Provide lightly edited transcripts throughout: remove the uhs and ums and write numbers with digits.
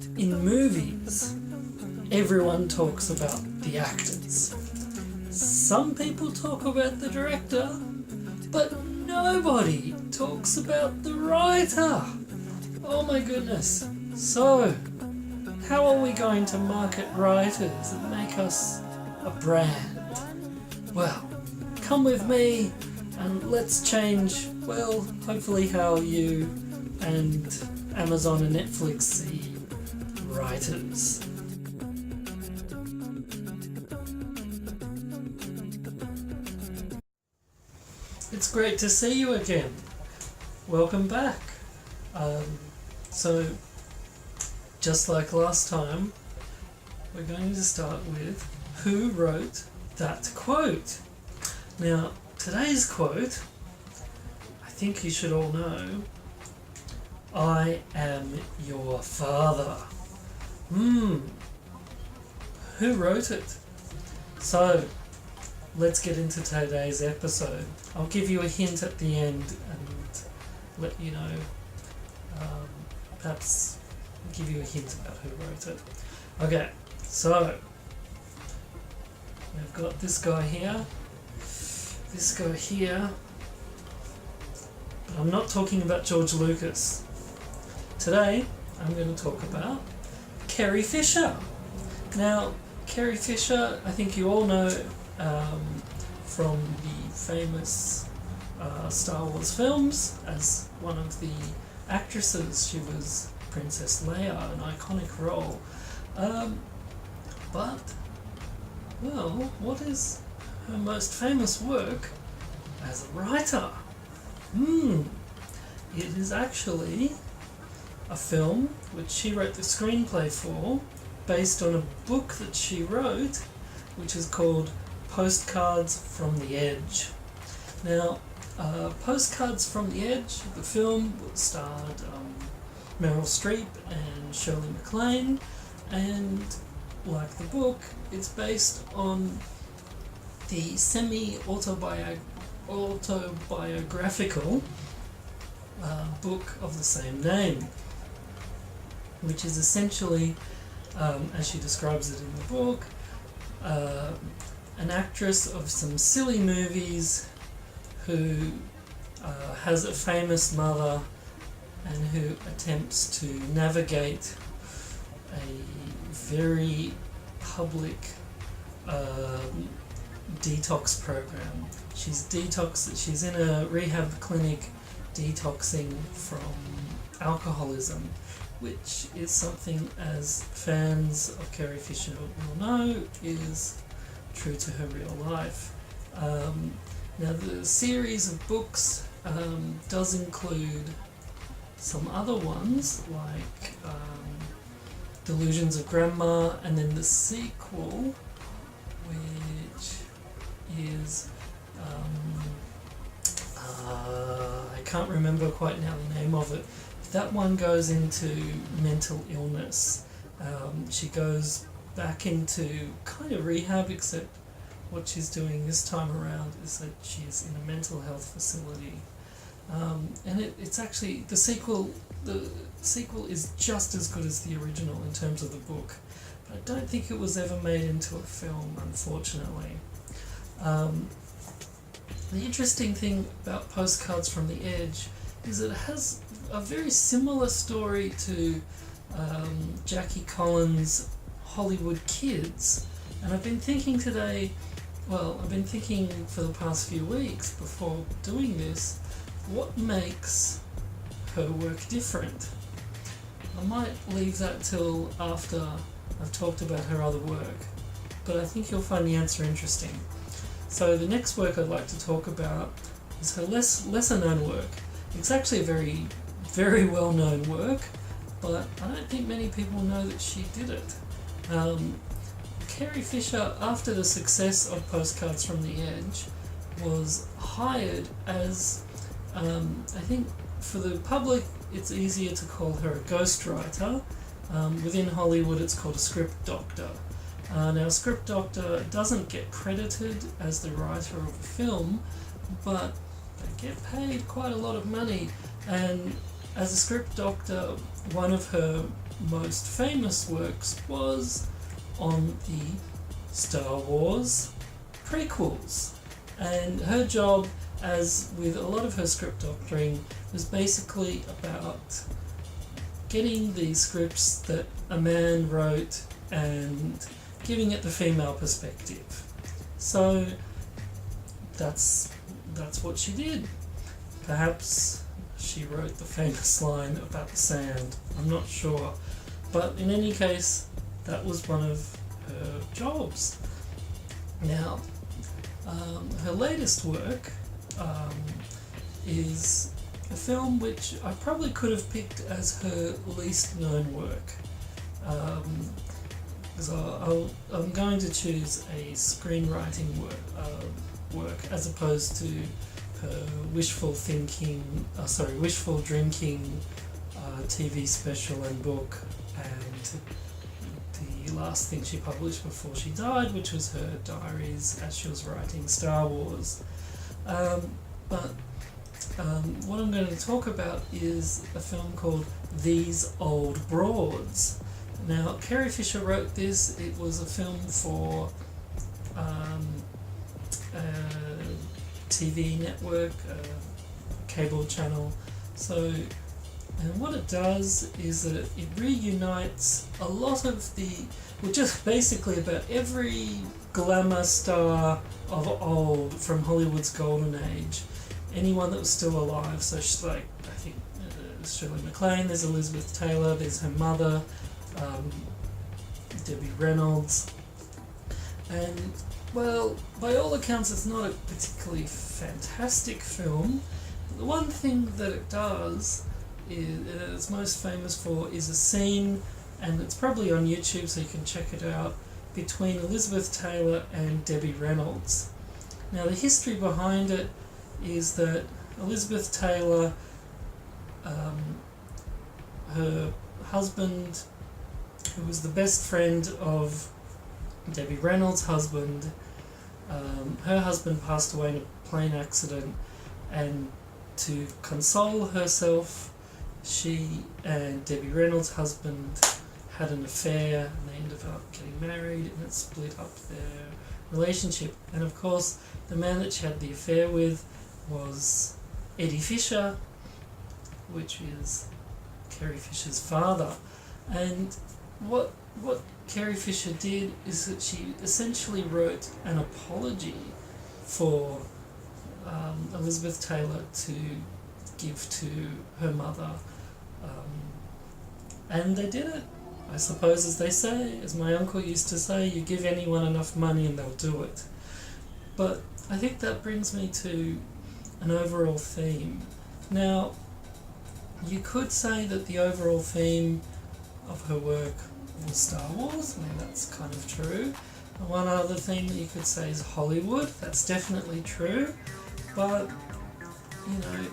In movies, everyone talks about the actors. Some people talk about the director, but nobody talks about the writer. Oh my goodness. So, how are we going to market writers and make us a brand? Well, come with me and let's change, well, hopefully how you and Amazon and Netflix see writers. It's great to see you again. Welcome back. So, just like last time, we're going to start with who wrote that quote. Now, today's quote, I think you should all know, I am your father. Who wrote it? So, let's get into today's episode. I'll give you a hint at the end and let you know, perhaps give you a hint about who wrote it. Okay, so we've got this guy here, this guy here, but I'm not talking about George Lucas. Today, I'm going to talk about Carrie Fisher. Now, Carrie Fisher, I think you all know from the famous Star Wars films as one of the actresses. She was Princess Leia, an iconic role. But, well, what is her most famous work as a writer? It is actually a film which she wrote the screenplay for, based on a book that she wrote, which is called Postcards from the Edge. Now, Postcards from the Edge, the film, starred Meryl Streep and Shirley MacLaine, and like the book, it's based on the semi-autobiographical book of the same name, which is essentially, as she describes it in the book, an actress of some silly movies who has a famous mother and who attempts to navigate a very public detox program. She's in a rehab clinic detoxing from alcoholism, which is something, as fans of Carrie Fisher will know, is true to her real life. Now, the series of books does include some other ones, like Delusions of Grandma, and then the sequel, which is I can't remember quite now the name of it. That one goes into mental illness. She goes back into kind of rehab, except what she's doing this time around is that she's in a mental health facility. And it's actually, the sequel is just as good as the original in terms of the book, but I don't think it was ever made into a film, unfortunately. The interesting thing about Postcards from the Edge is that it has a very similar story to Jackie Collins' Hollywood Kids, and I've been thinking for the past few weeks before doing this, what makes her work different? I might leave that till after I've talked about her other work, but I think you'll find the answer interesting. So the next work I'd like to talk about is her lesser known work. It's actually a very, very well known work, but I don't think many people know that she did it. Carrie Fisher, after the success of Postcards from the Edge, was hired as, I think for the public it's easier to call her a ghostwriter. Within Hollywood it's called a script doctor. Now, a script doctor doesn't get credited as the writer of a film, but they get paid quite a lot of money, and as a script doctor, one of her most famous works was on the Star Wars prequels. And her job, as with a lot of her script doctoring, was basically about getting the scripts that a man wrote and giving it the female perspective. So that's what she did. Perhaps she wrote the famous line about the sand, I'm not sure. But in any case, that was one of her jobs. Now, her latest work is a film which I probably could have picked as her least known work. Because I'm going to choose a screenwriting work as opposed to her wishful drinking TV special and book, and the last thing she published before she died, which was her diaries as she was writing Star Wars. But what I'm going to talk about is a film called These Old Broads. Now, Carrie Fisher wrote this. It was a film for a TV network, a cable channel. And what it does is that it reunites a lot of just basically about every glamour star of old from Hollywood's golden age. Anyone that was still alive. So she's like, I think, Shirley MacLaine, there's Elizabeth Taylor, there's her mother, Debbie Reynolds. And, well, by all accounts, it's not a particularly fantastic film. The one thing that it does, it's most famous for, is a scene, and it's probably on YouTube so you can check it out, between Elizabeth Taylor and Debbie Reynolds. Now, the history behind it is that Elizabeth Taylor, her husband, who was the best friend of Debbie Reynolds' husband, her husband passed away in a plane accident, and to console herself, she and Debbie Reynolds' husband had an affair, and they ended up getting married, and it split up their relationship. And of course, the man that she had the affair with was Eddie Fisher, which is Carrie Fisher's father. And what Carrie Fisher did is that she essentially wrote an apology for Elizabeth Taylor to give to her mother. And they did it, I suppose, as they say, as my uncle used to say, you give anyone enough money and they'll do it. But I think that brings me to an overall theme. Now, you could say that the overall theme of her work was Star Wars. I mean, that's kind of true. And one other theme that you could say is Hollywood. That's definitely true. But, you know,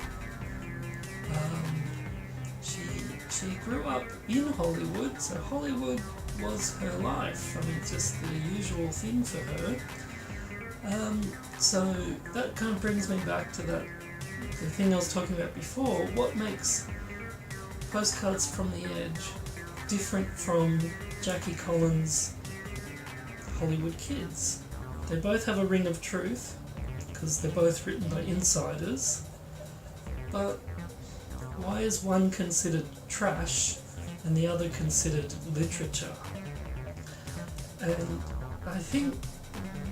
she grew up in Hollywood, so Hollywood was her life. I mean, it's just the usual thing for her. So that kind of brings me back to the thing I was talking about before. What makes Postcards from the Edge different from Jackie Collins' Hollywood Kids? They both have a ring of truth, because they're both written by insiders, but why is one considered trash and the other considered literature? And I think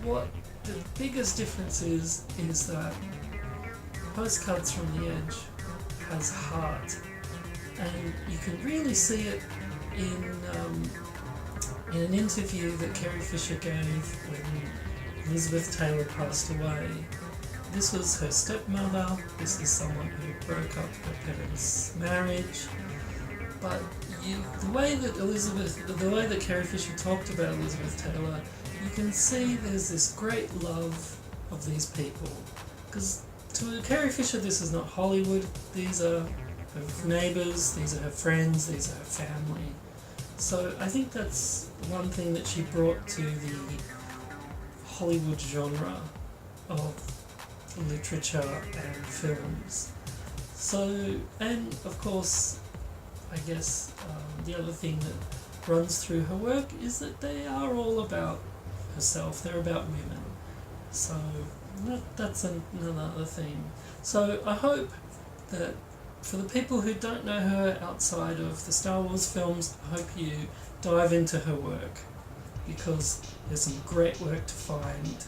what the biggest difference is that Postcards from the Edge has heart, and you can really see it in an interview that Carrie Fisher gave when Elizabeth Taylor passed away. This was her stepmother. This is someone who broke up her parents' marriage. But the way that Carrie Fisher talked about Elizabeth Taylor, you can see there's this great love of these people. Because to Carrie Fisher, this is not Hollywood. These are her neighbours, these are her friends, these are her family. So I think that's one thing that she brought to the Hollywood genre of literature and films. So, and of course, I guess the other thing that runs through her work is that they are all about herself. They're about women. So that's another theme. So I hope that for the people who don't know her outside of the Star Wars films, I hope you dive into her work, because there's some great work to find.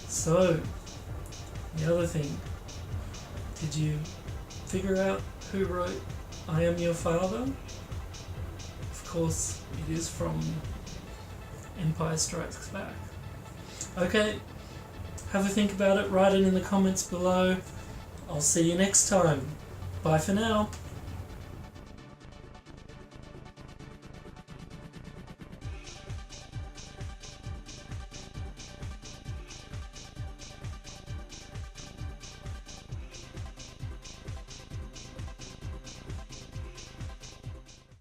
So, the other thing, did you figure out who wrote I Am Your Father? Of course, it is from Empire Strikes Back. Okay, have a think about it, write it in the comments below. I'll see you next time. Bye for now.